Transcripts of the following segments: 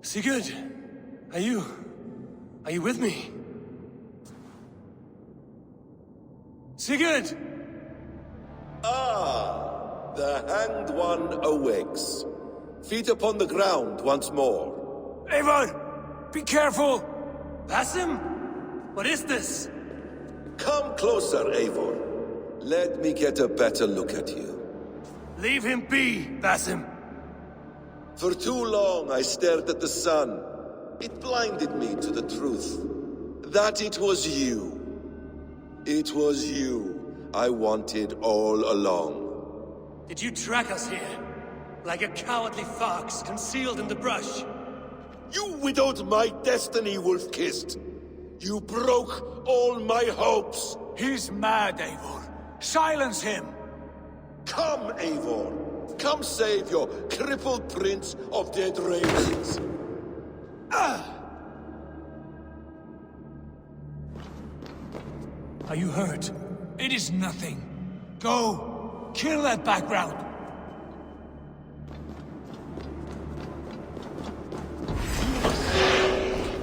Sigurd, are you with me? Sigurd! Ah, the hanged one awakes. Feet upon the ground once more. Eivor! Be careful! Basim? What is this? Come closer, Eivor. Let me get a better look at you. Leave him be, Basim. For too long I stared at the sun. It blinded me to the truth. That it was you. It was you I wanted all along. Did you track us here? Like a cowardly fox concealed in the brush? You widowed my destiny, Wolf-Kissed. You broke all my hopes. He's mad, Eivor. Silence him! Come, Eivor. Come save your crippled prince of dead ravens. Are you hurt? It is nothing. Go! Kill that background!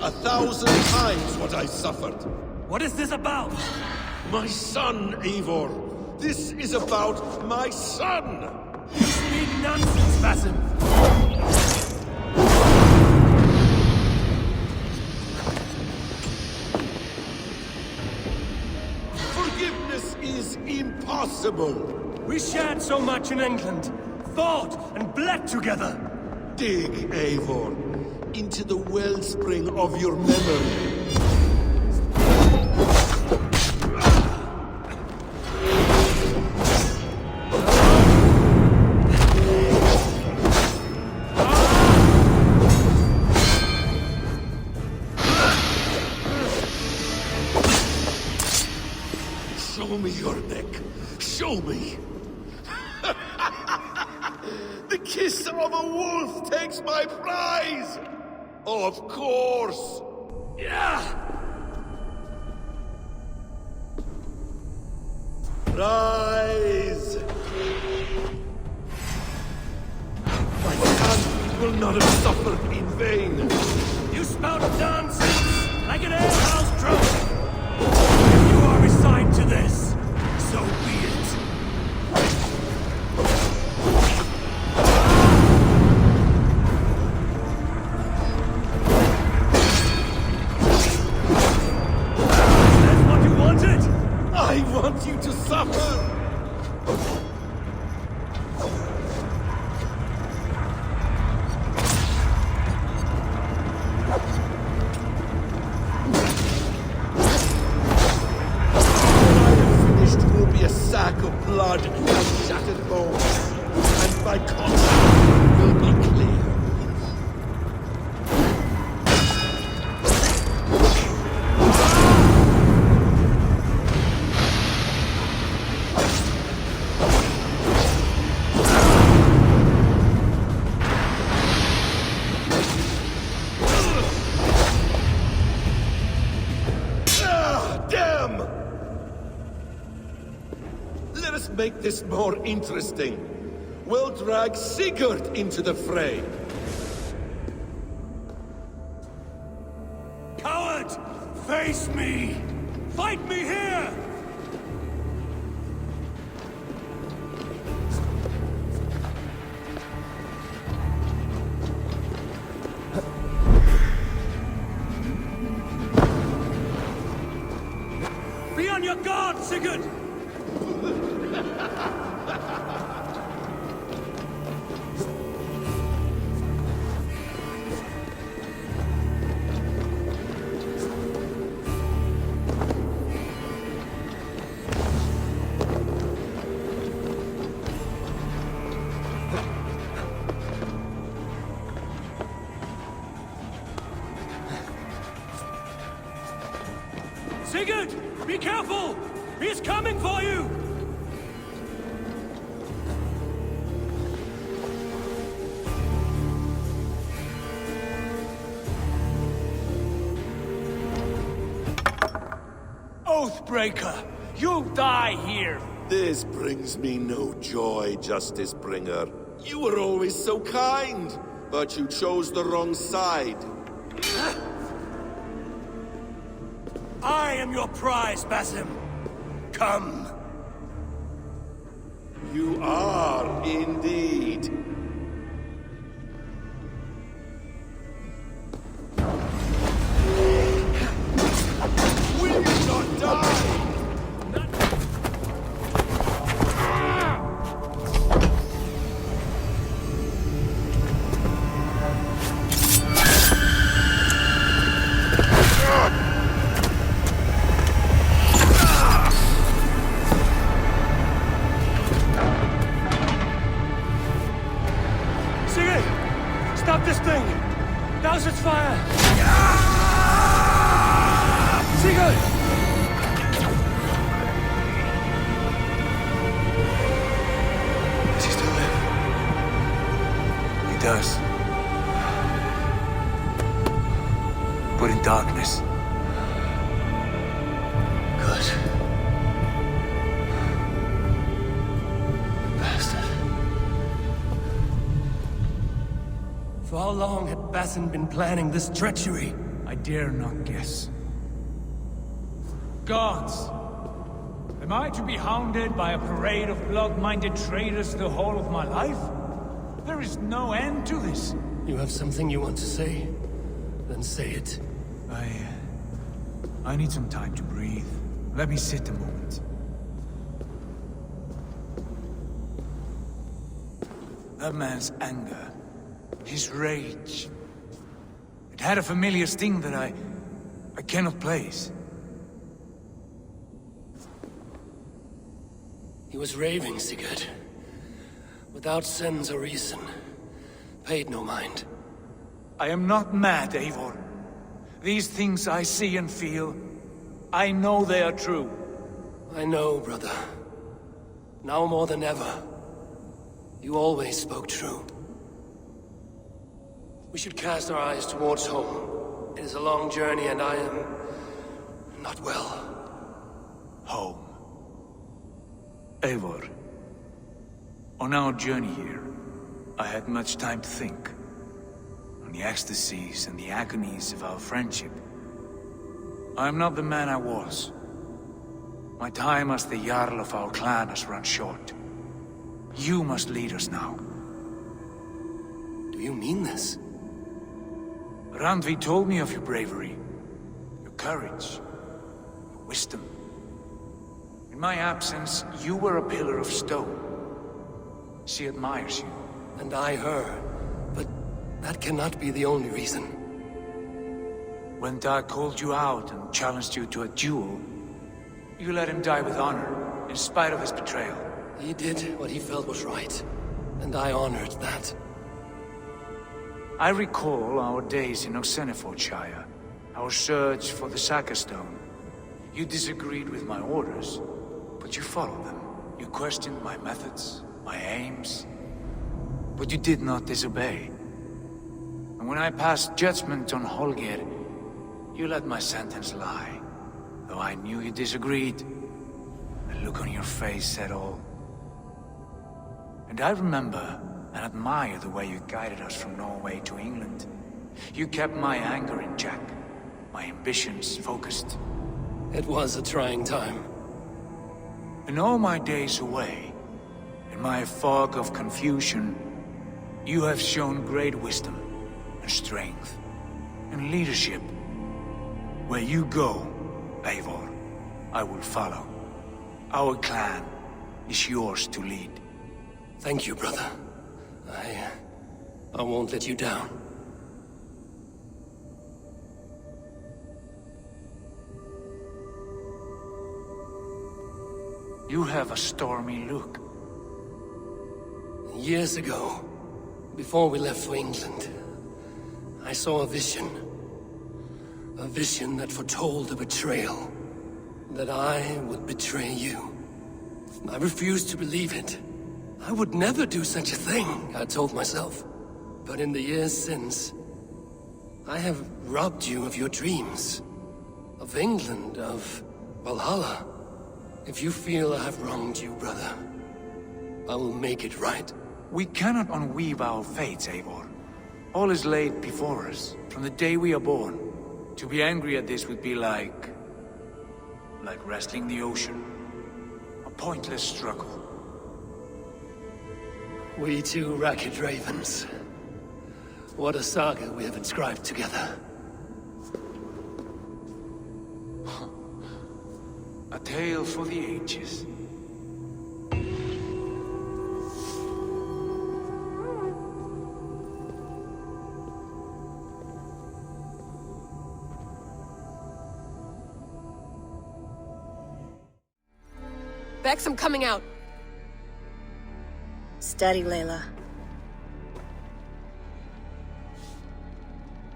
1,000 times what I suffered. What is this about? My son, Eivor. This is about my son! You speak nonsense, Basim! Forgiveness is impossible! We shared so much in England, fought and bled together! Dig, Eivor, into the wellspring of your memory. Show me your neck. Show me. The kiss of a wolf takes my prize. Of course. Yeah! Rise. My son will not have suffered in vain. You spout nonsense like an alehouse drunk! If you are resigned to this, so be it. That's what you wanted? I want you to suffer. Blood and shattered bones, and my conscience will be clear. Damn! Let us make this more interesting. We'll drag Sigurd into the fray. Coward! Face me! Fight me here! Be on your guard, Sigurd! Sigurd! Be careful! He's coming for you! Oathbreaker! You'll die here! This brings me no joy, Justice Bringer. You were always so kind, but you chose the wrong side. I am your prize, Basim. Come. You are indeed. Will you not die? Stop this thing! Douse its fire! Sigurd! Does he still live? He does. But in darkness. Good. Bastard. For how long had Basim been planning this treachery? I dare not guess. Gods! Am I to be hounded by a parade of blood-minded traitors the whole of my life? There is no end to this. You have something you want to say? Then say it. I need some time to breathe. Let me sit a moment. That man's anger, his rage, it had a familiar sting that I cannot place. He was raving, Sigurd. Without sense or reason. Paid no mind. I am not mad, Eivor. These things I see and feel, I know they are true. I know, brother. Now more than ever. You always spoke true. We should cast our eyes towards home. It is a long journey and I am... not well. Home. Eivor. On our journey here, I had much time to think. On the ecstasies and the agonies of our friendship. I am not the man I was. My time as the Jarl of our clan has run short. You must lead us now. Do you mean this? Randvi told me of your bravery, your courage, your wisdom. In my absence, you were a pillar of stone. She admires you. And I her. But that cannot be the only reason. When Dag called you out and challenged you to a duel, you let him die with honor, in spite of his betrayal. He did what he felt was right. And I honored that. I recall our days in Oxenifordshire, our search for the Saka Stone. You disagreed with my orders, but you followed them. You questioned my methods, my aims, but you did not disobey. And when I passed judgment on Holger, you let my sentence lie. Though I knew you disagreed, the look on your face said all. And I remember and admire the way you guided us from Norway to England. You kept my anger in check, my ambitions focused. It was a trying time. In all my days away, in my fog of confusion, you have shown great wisdom and strength and leadership. Where you go, Eivor, I will follow. Our clan is yours to lead. Thank you, brother. I won't let you down. You have a stormy look. Years ago, before we left for England, I saw a vision. A vision that foretold a betrayal. That I would betray you. I refused to believe it. I would never do such a thing, I told myself. But in the years since, I have robbed you of your dreams. Of England, of Valhalla. If you feel I have wronged you, brother, I will make it right. We cannot unweave our fates, Eivor. All is laid before us, from the day we are born. To be angry at this would be like wrestling the ocean. A pointless struggle. We two ragged ravens. What a saga we have inscribed together. A tale for the ages. Bex, I'm coming out. Steady, Layla.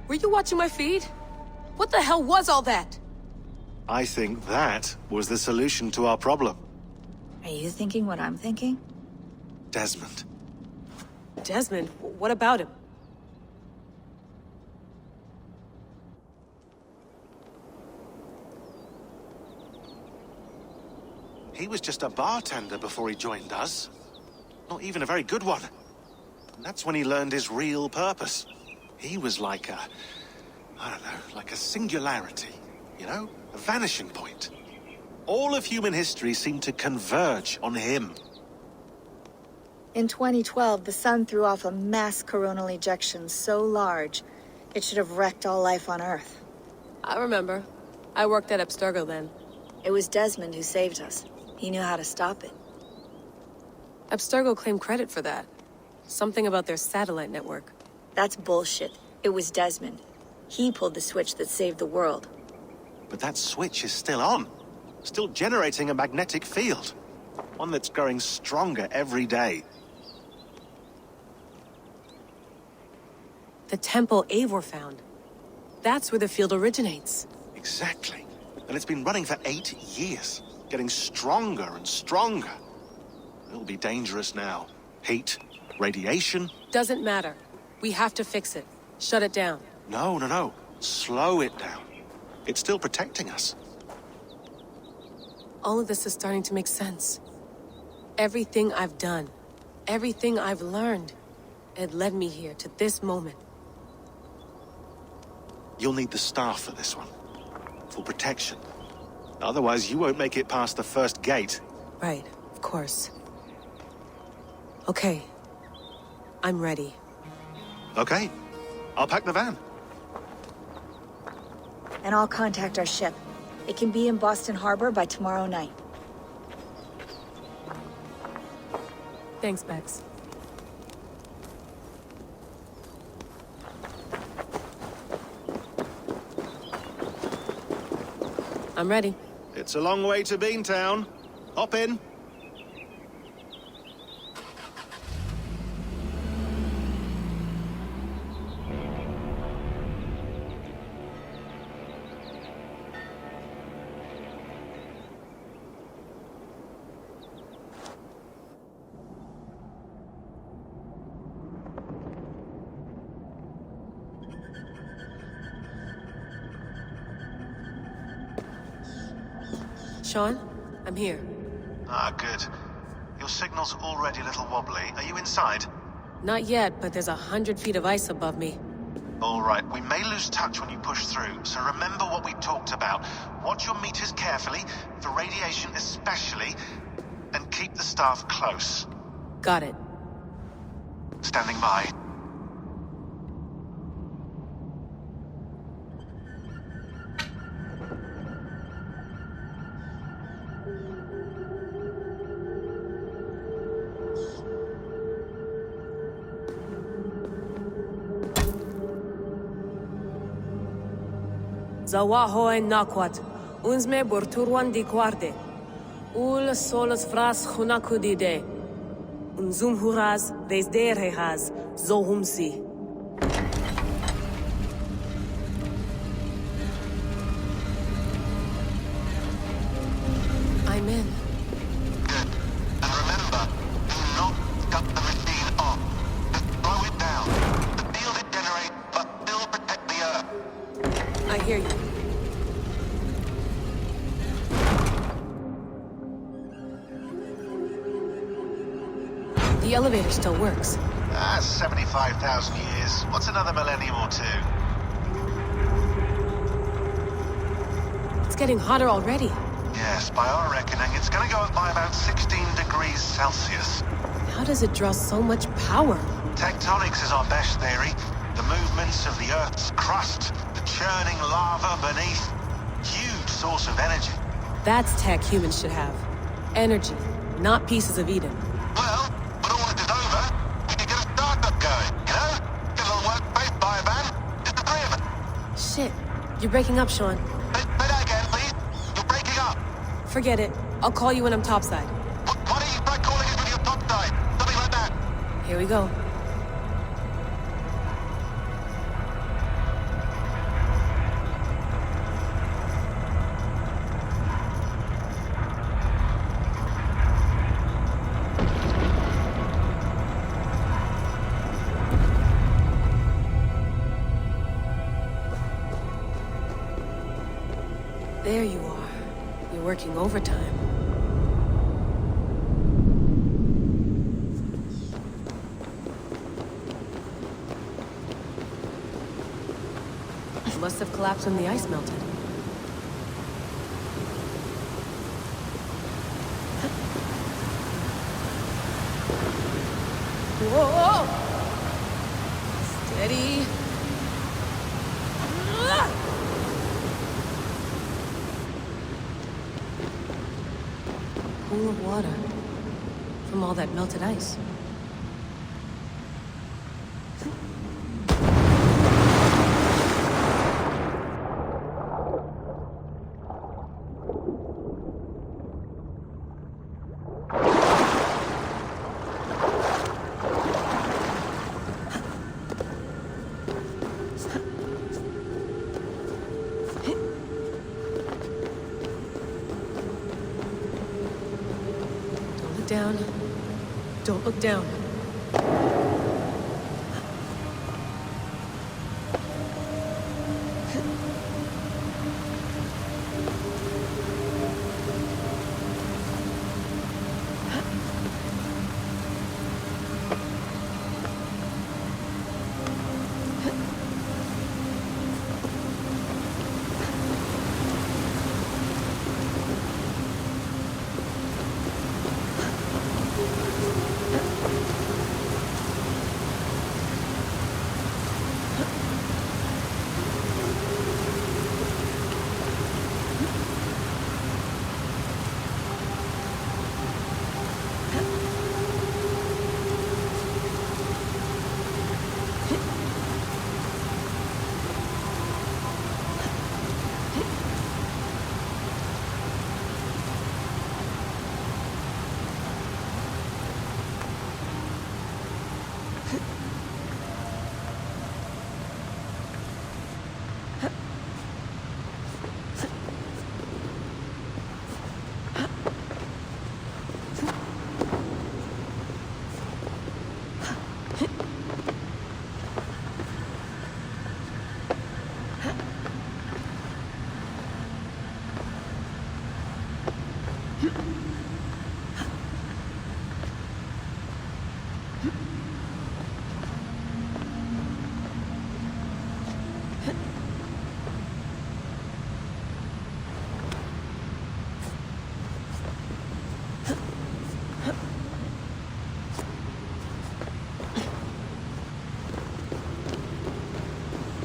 Were you watching my feed? What the hell was all that? I think that was the solution to our problem. Are you thinking what I'm thinking? Desmond. Desmond? What about him? He was just a bartender before he joined us. Not even a very good one. And that's when he learned his real purpose. He was like a... I don't know, like a singularity, you know? A vanishing point. All of human history seemed to converge on him. In 2012, the sun threw off a mass coronal ejection so large, it should have wrecked all life on Earth. I remember. I worked at Abstergo then. It was Desmond who saved us. He knew how to stop it. Abstergo claimed credit for that. Something about their satellite network. That's bullshit. It was Desmond. He pulled the switch that saved the world. But that switch is still on. Still generating a magnetic field. One that's growing stronger every day. The temple Eivor found. That's where the field originates. Exactly. And it's been running for 8 years. Getting stronger and stronger. It'll be dangerous now. Heat, radiation. Doesn't matter. We have to fix it. Shut it down. No. Slow it down. It's still protecting us. All of this is starting to make sense. Everything I've done, everything I've learned, it led me here to this moment. You'll need the staff for this one. For protection. Otherwise, you won't make it past the first gate. Right, of course. Okay. I'm ready. Okay. I'll pack the van. And I'll contact our ship. It can be in Boston Harbor by tomorrow night. Thanks, Bex. I'm ready. It's a long way to Beantown. Hop in. Sean, I'm here. Ah, good. Your signal's already a little wobbly. Are you inside? Not yet, but there's 100 feet of ice above me. All right, we may lose touch when you push through, so remember what we talked about. Watch your meters carefully, for radiation especially, and keep the staff close. Got it. Standing by. Zawaho en nakwat. Unsme borturwan di guarde. Ul solos vras hunakudide. Unzum huraz vesderehaz zohumsi. I'm in. Good. And remember, do not cut the machine off. Just slow it down. The field it generates, but still protect the Earth. I hear you. The elevator still works. 75,000 years. What's another millennium or two? It's getting hotter already. Yes, by our reckoning, it's gonna go up by about 16 degrees Celsius. How does it draw so much power? Tectonics is our best theory. The movements of the Earth's crust, the churning lava beneath. Huge source of energy. That's tech humans should have. Energy, not pieces of Eden. Well, when all this is over, we can get a startup going, you know? Get a little workspace, buy a van, just the three of us. Shit, you're breaking up, Sean. Say that again, please. You're breaking up. Forget it. I'll call you when I'm topside. Why don't you try calling us when you're topside? Something like that. Here we go. There you are. You're working overtime. Must have collapsed when the ice melted. Whoa! Steady. Pool of water from all that melted ice. Down. Don't look down.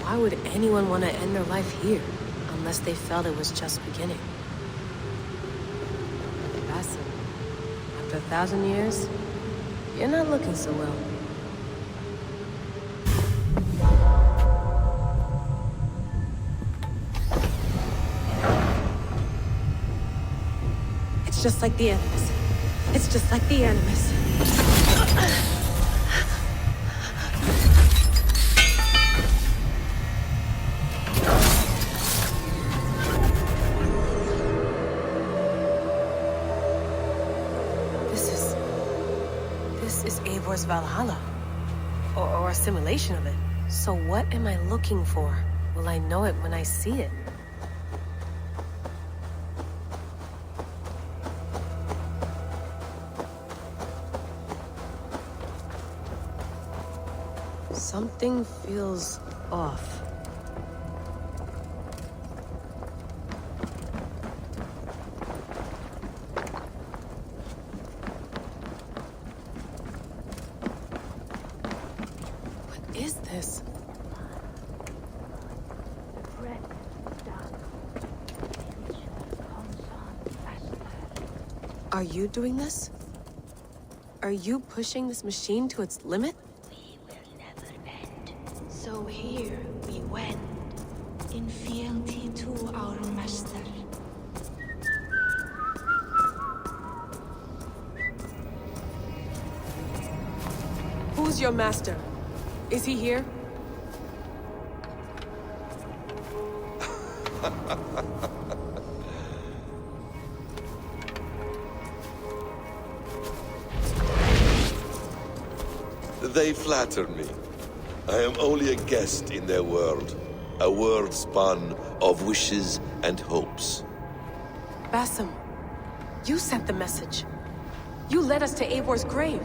Why would anyone want to end their life here, unless they felt it was just beginning? Basim, after 1,000 years, you're not looking so well. It's just like the Animus. It's just like the Animus. This is Eivor's Valhalla. Or a simulation of it. So what am I looking for? Will I know it when I see it? Something feels off. What is this? Are you doing this? Are you pushing this machine to its limit? We will never bend. So here we wend, in fealty to our master. Who's your master? Is he here? They flatter me. I am only a guest in their world. A world spun of wishes and hopes. Basim, you sent the message. You led us to Eivor's grave.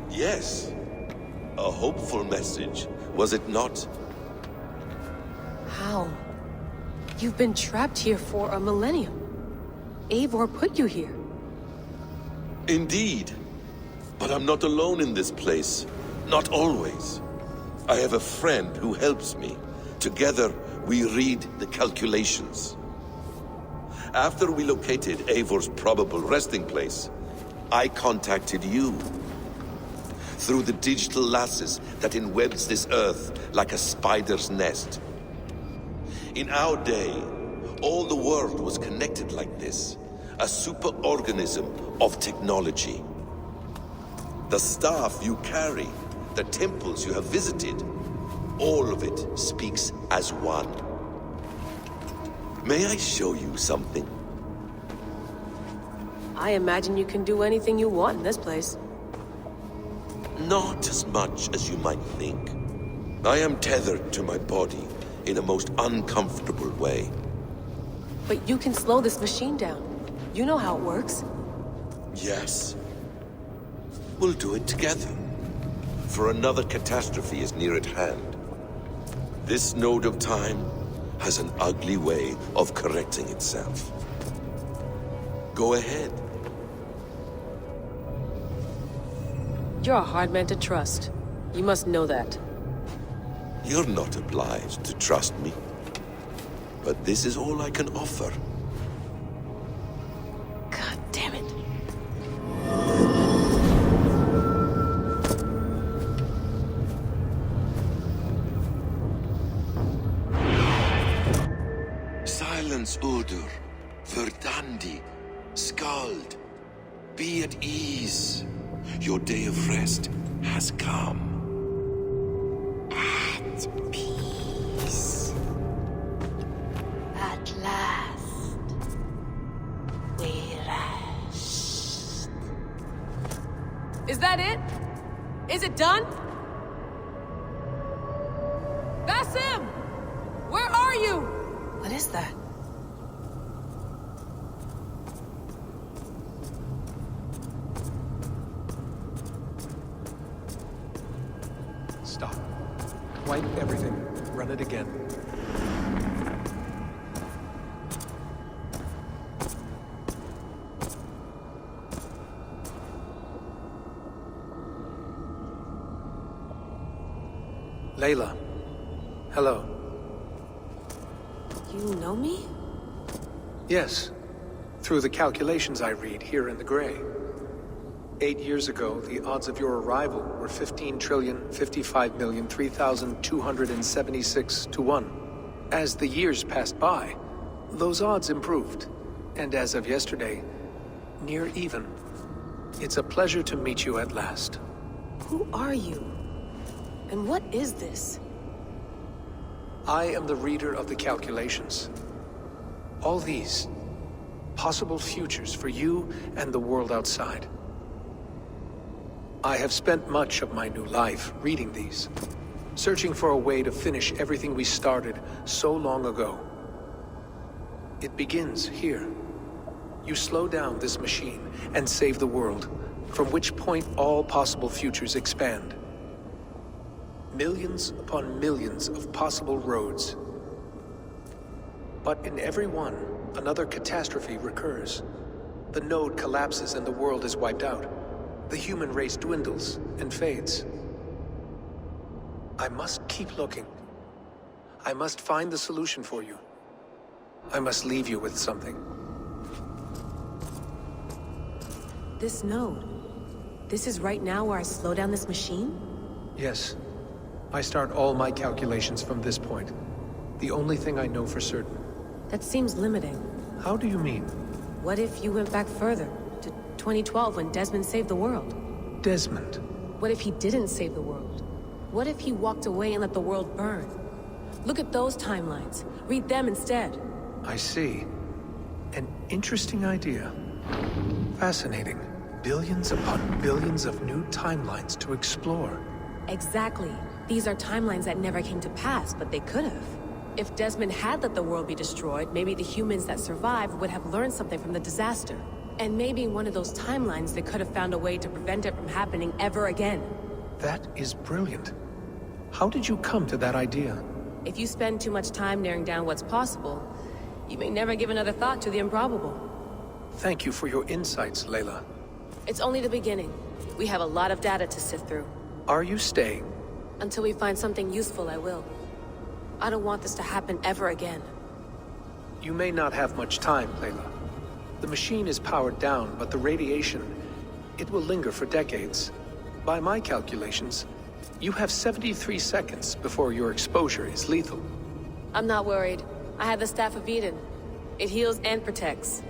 Yes. A hopeful message, was it not? How? You've been trapped here for a millennium. Eivor put you here. Indeed. But I'm not alone in this place. Not always. I have a friend who helps me. Together, we read the calculations. After we located Eivor's probable resting place, I contacted you. Through the digital lasses that enwebs this earth like a spider's nest. In our day, all the world was connected like this. A superorganism of technology. The staff you carry, the temples you have visited, all of it speaks as one. May I show you something? I imagine you can do anything you want in this place. Not as much as you might think. I am tethered to my body in a most uncomfortable way. But you can slow this machine down. You know how it works. Yes. We'll do it together. For another catastrophe is near at hand. This node of time has an ugly way of correcting itself. Go ahead. You're a hard man to trust. You must know that. You're not obliged to trust me. But this is all I can offer. God damn it. Silence, Udur. Verdandi. Skald. Be at ease. Your day of rest has come. At peace. At last. We rest. Is that it? Is it done? Basim! Where are you? What is that? Stop. Wipe everything. Run it again. Layla. Hello. You know me? Yes. Through the calculations I read here in the gray. 8 years ago, the odds of your arrival were 15,055,003,276 to 1. As the years passed by, those odds improved. And as of yesterday, near even. It's a pleasure to meet you at last. Who are you? And what is this? I am the reader of the calculations. All these possible futures for you and the world outside. I have spent much of my new life reading these, searching for a way to finish everything we started so long ago. It begins here. You slow down this machine and save the world, from which point all possible futures expand. millions upon millions of possible roads. But in every one, another catastrophe recurs. The node collapses and the world is wiped out. The human race dwindles and fades. I must keep looking. I must find the solution for you. I must leave you with something. This node. This is right now where I slow down this machine? Yes. I start all my calculations from this point. The only thing I know for certain. That seems limiting. How do you mean? What if you went back further, to 2012 when Desmond saved the world? Desmond? What if he didn't save the world? What if he walked away and let the world burn? Look at those timelines. Read them instead. I see. An interesting idea. Fascinating. Billions upon billions of new timelines to explore. Exactly. These are timelines that never came to pass, but they could have. If Desmond had let the world be destroyed, maybe the humans that survived would have learned something from the disaster. And maybe in one of those timelines they could have found a way to prevent it from happening ever again. That is brilliant. How did you come to that idea? If you spend too much time narrowing down what's possible, you may never give another thought to the improbable. Thank you for your insights, Layla. It's only the beginning. We have a lot of data to sift through. Are you staying? Until we find something useful, I will. I don't want this to happen ever again. You may not have much time, Layla. The machine is powered down, but the radiation, it will linger for decades. By my calculations, you have 73 seconds before your exposure is lethal. I'm not worried. I have the Staff of Eden. It heals and protects.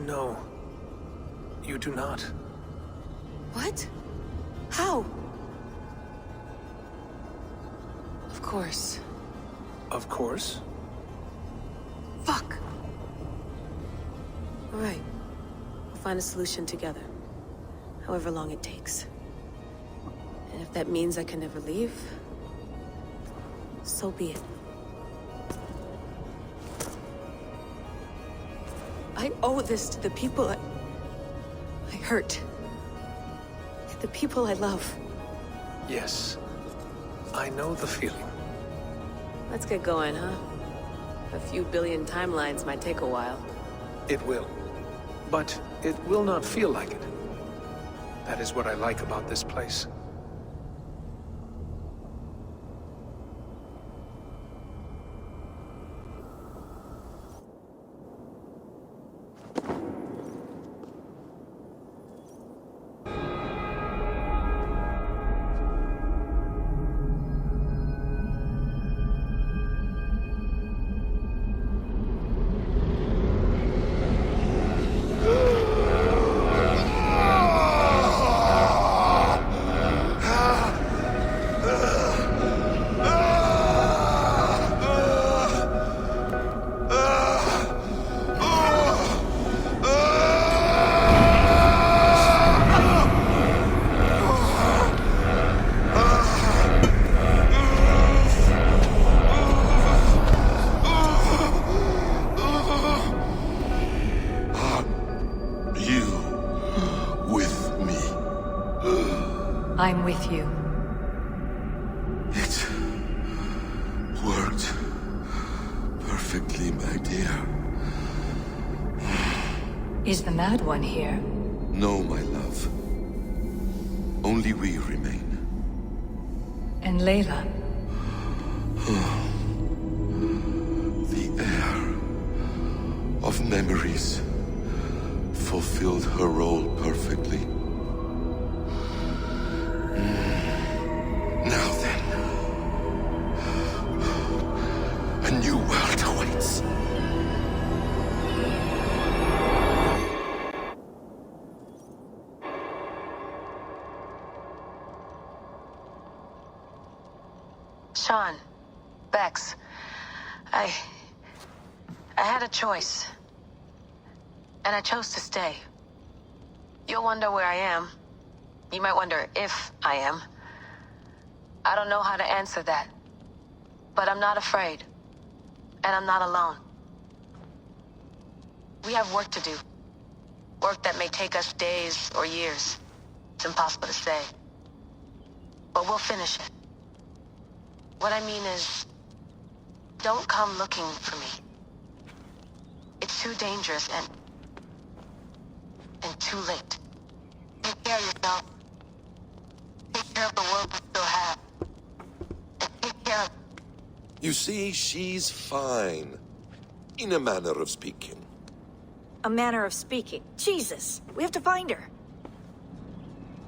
No. You do not. What? How? Of course. Of course. Fuck! All right. We'll find a solution together. However long it takes. And if that means I can never leave, so be it. I owe this to the people I hurt. The people I love. Yes. I know the feeling. Let's get going, huh? A few billion timelines might take a while. It will. But it will not feel like it. That is what I like about this place. I'm with you. It worked perfectly, my dear. Is the Mad One here? No, my love. Only we remain. And Layla? The air of memories fulfilled her role perfectly. Now then, a new world awaits. Sean, Bex, I had a choice. And I chose to stay. You'll wonder where I am. You might wonder if I am. I don't know how to answer that. But I'm not afraid. And I'm not alone. We have work to do. Work that may take us days or years. It's impossible to say. But we'll finish it. What I mean is, don't come looking for me. It's too dangerous and too late. Take care of yourself. Take care of the world we still have. And take care of... You see, she's fine. In a manner of speaking. A manner of speaking. Jesus, we have to find her.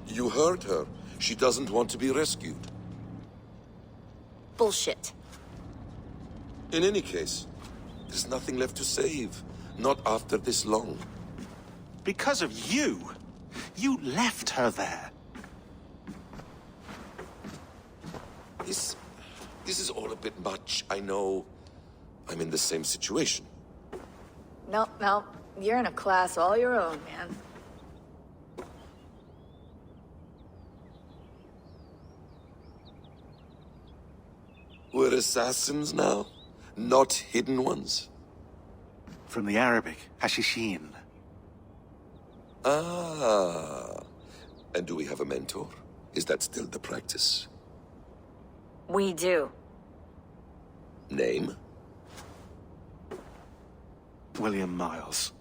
You heard her. She doesn't want to be rescued. Bullshit. In any case, there's nothing left to save. Not after this long. Because of you. You left her there. This is all a bit much, I know. I'm in the same situation. No. You're in a class all your own, man. We're assassins now? Not hidden ones? From the Arabic, Hashishin. Ah. And do we have a mentor? Is that still the practice? We do. Name? William Miles.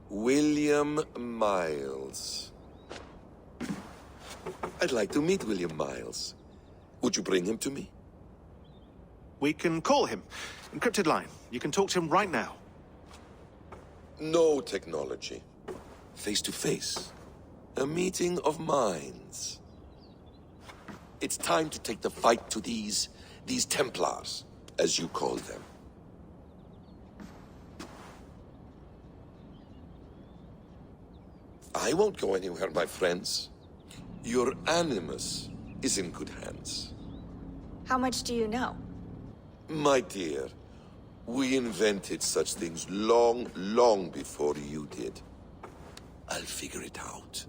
William Miles. I'd like to meet William Miles. Would you bring him to me? We can call him. Encrypted line. You can talk to him right now. No technology. Face to face. A meeting of minds. It's time to take the fight to these Templars, as you call them. I won't go anywhere, my friends. Your animus is in good hands. How much do you know? My dear, we invented such things long before you did. I'll figure it out.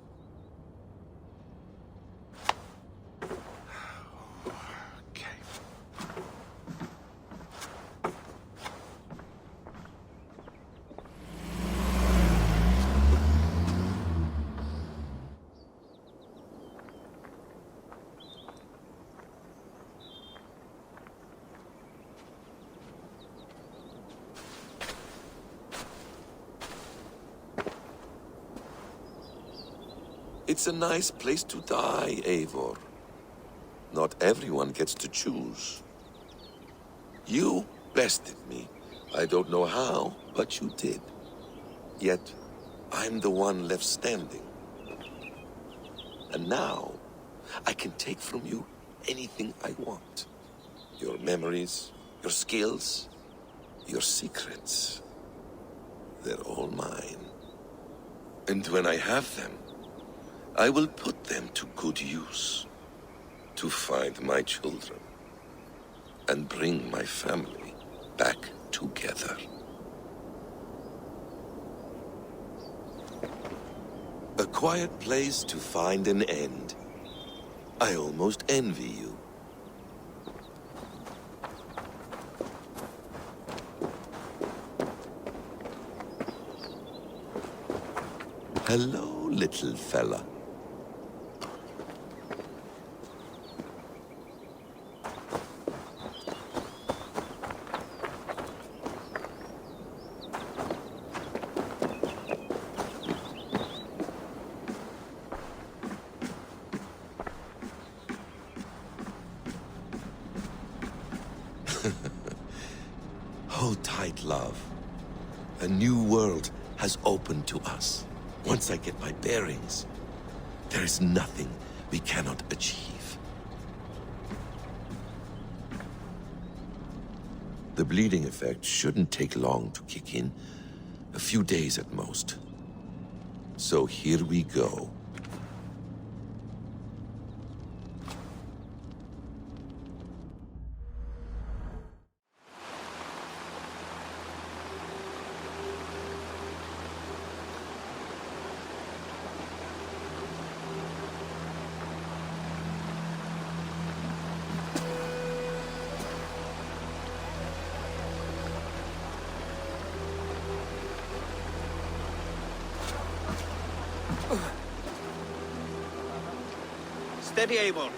Okay. It's a nice place to die, Eivor. Not everyone gets to choose. You bested me. I don't know how, but you did. Yet, I'm the one left standing. And now, I can take from you anything I want. Your memories, your skills, your secrets. They're all mine. And when I have them, I will put them to good use. To find my children. And bring my family back together. A quiet place to find an end. I almost envy you. Hello, little fella. Hold tight, love. A new world has opened to us. Once I get my bearings, there is nothing we cannot achieve. The bleeding effect shouldn't take long to kick in. A few days at most. So here we go. Steady, Eivor.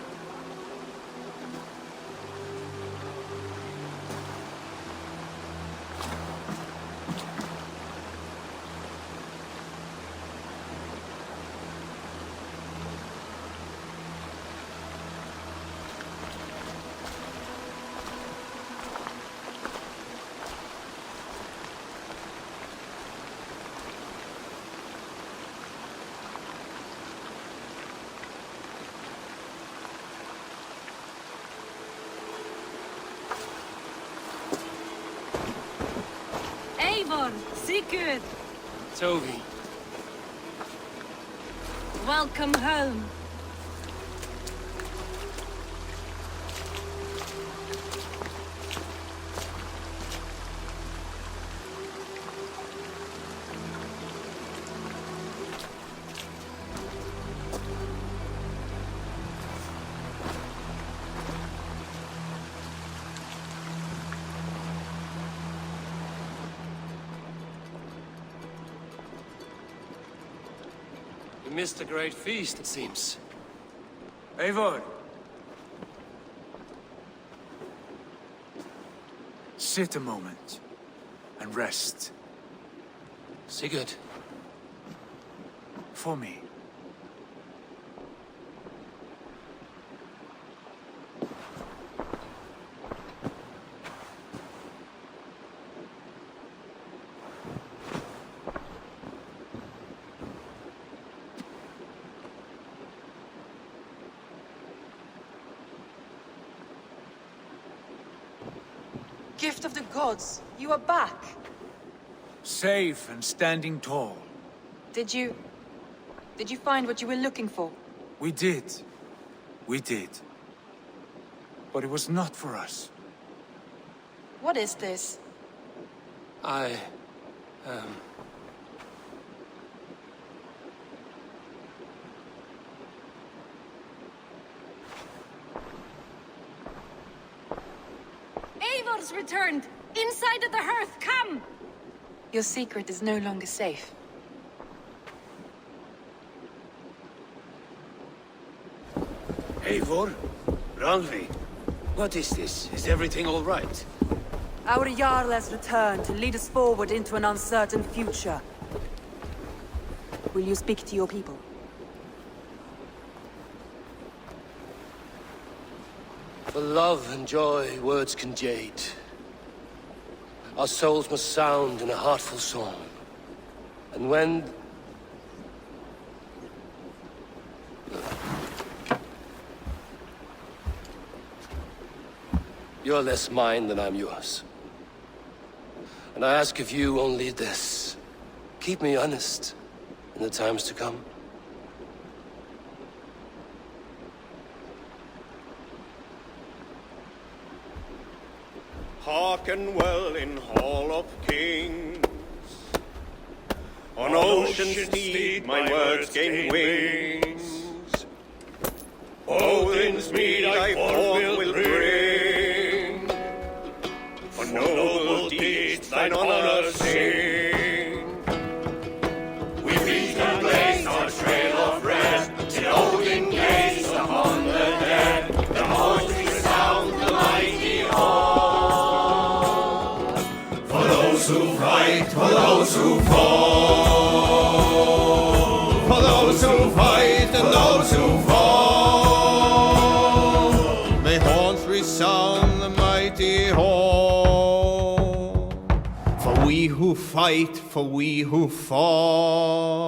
Eivor, Sigurd, Toby. welcome home. You missed a great feast, it seems. Eivor! Sit a moment and rest. Sigurd. For me. Gift of the gods, you are back. Safe and standing tall. Did you find what you were looking for? We did. We did. But it was not for us. What is this? Eivor's returned! Inside of the hearth, come! Your secret is no longer safe. Eivor? Randvi? What is this? Is everything all right? Our Jarl has returned to lead us forward into an uncertain future. Will you speak to your people? For love and joy, words can jade. Our souls must sound in a heartful song. And when... You're less mine than I'm yours. And I ask of you only this. Keep me honest in the times to come. Hearken well in Hall of Kings. On ocean's steed my words gain wings. Odin's mead I forth will bring. For noble deeds thine honor sing. We reach and blaze our trail of red, till Odin gaze upon the dead. The voice resound the mighty hall. For those who fight, for those who fall. For those who fight and those who fall. May horns resound the mighty hall. For we who fight, for we who fall.